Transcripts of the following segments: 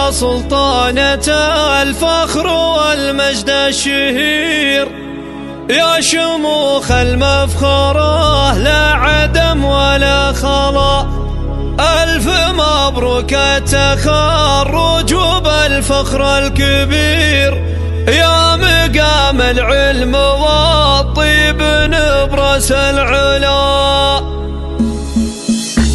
يا سلطانة الفخر والمجد الشهير، يا شموخ المفخرة لا عدم ولا خلا. ألف مبروك التخرج وبالفخر الكبير، يا مقام العلم والطيب نبرس العلا.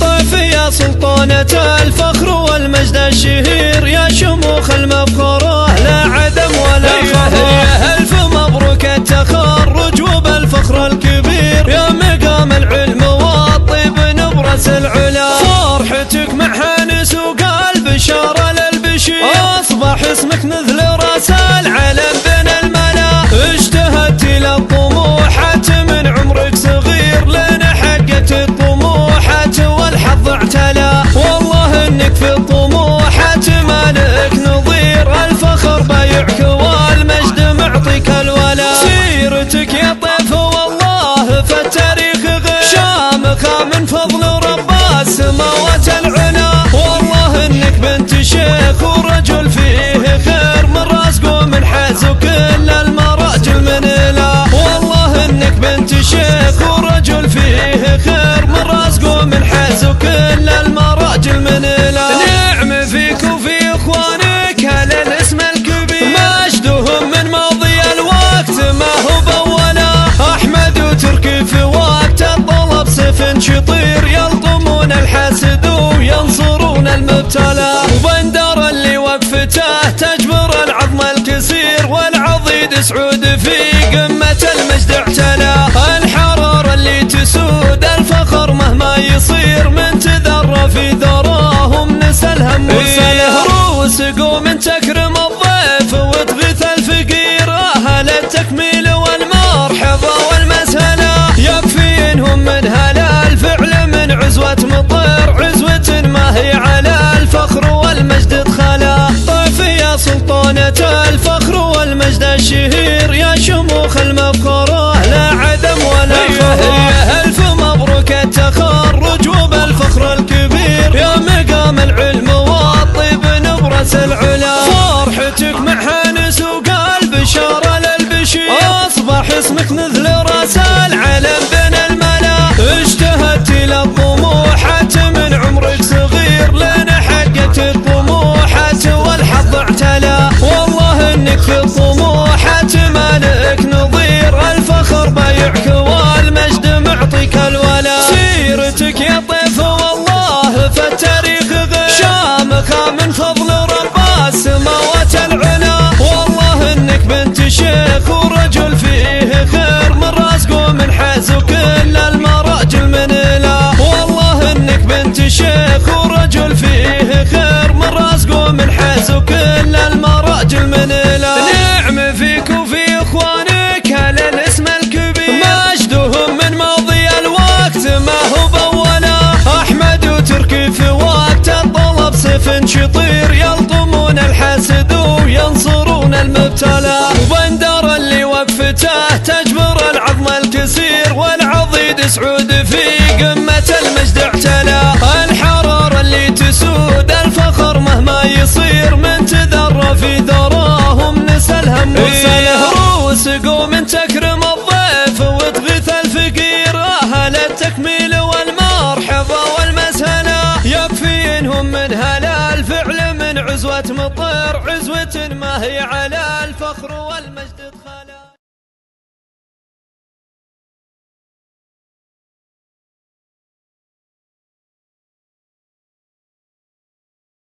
طف يا سلطانة الفخر والمجد الشهير، يا شموخ المفخرة لا عدم ولا خلا. ألف مبروك التخرج وبالفخر الكبير، يا مقام العلم والطيب نبرس العلا. فرحتك محن سوق البشارة للبشير، أصبح اسمك مثل راس العلم بين الملا. اجتهدت للطموحات من عمرك صغير، لين حققت الطموحات والحظ اعتلى. والله انك في الطموحات مالك نظير، الفخر بايعك والمجد معطيك الولا. سيرتك يا طيف والله في التاريخ غير، شامخة من فضل رب السماوات العلا. والله انك بنت شيخ ورجل فيه خير، من راسك ومن حيث كل المراجل من لا. والله انك بنت شيخ ورجل فيه خير، من راسك ومن حيث كل المراجل من لا. نعم فيك وفي اخوانك هل الاسم الكبير، مجدهم من ماضي الوقت ما هو بولا. احمد وتركي في وقت الطلب سيف شطير، يلطمون الحاسد وينصرون المبتلى. وبندر اللي وقفته تجبر العظم الكسير، والعضيد سعود في قمة المجد اعتلى. الحرارة اللي تسود الفخر مهما يصير، من تذر في ذراهم نسى الهم وسلا. روس قوم تكرم الضيف وتغيث الفقير، اهل التكميل والمرحبا والمسهلة. يكفي انهم من هلا الفعل من عزوة مطير، عزوة ما هي على الفخر والمجد ادخلا. طيف يا سلطانة الفخر والمجد الشهير، يا شموخ المفخرة لا عدم ولا خلا. ألف مبروك التخرج وبالفخر الكبير، يا مقام العلم والطيب نبرس العلا. فرحتك محن سوق البشارة للبشير، أصبح اسمك مثل راس العلم بين الملا. اجتهدت للطموحات من عمرك صغير، لين حققت الطموحات والحظ اعتلى. والله انك في الطموحات مالك نظير، الفخر بايعك والمجد معطيك الولا. سيرتك يا طيف والله في التاريخ غير، شامخة من فضل رب السماوات العلا. والله انك بنت شيخ ورجل فيه خير، من راسك ومن حيث كل المراجل من لا. والله انك بنت شيخ ورجل فيه خير، من راسك ومن حيث كل المراجل من لا. نعم فيك وفي اخوانك هل الاسم الكبير، مجدهم من ماضي الوقت ما هو بولا. احمد وتركي في وقت الطلب سيف شطير، يلطمون الحاسد وينصرون المبتلى. وبندر اللي وقفته تجبر العظم الكسير، والعضيد سعود في قمة المجد اعتلى. الحرارة اللي تسود الفخر مهما يصير، من تذر في ذراهم نسى الهم وسلا. روس قوم تكرم الضيف وتغيث الفقير، اهل التكميل والمرحبا والمسهلة. يكفي انهم من هلا الفعل من عزوة مطير، عزوة ما هي على الفخر والمجد ادخلا.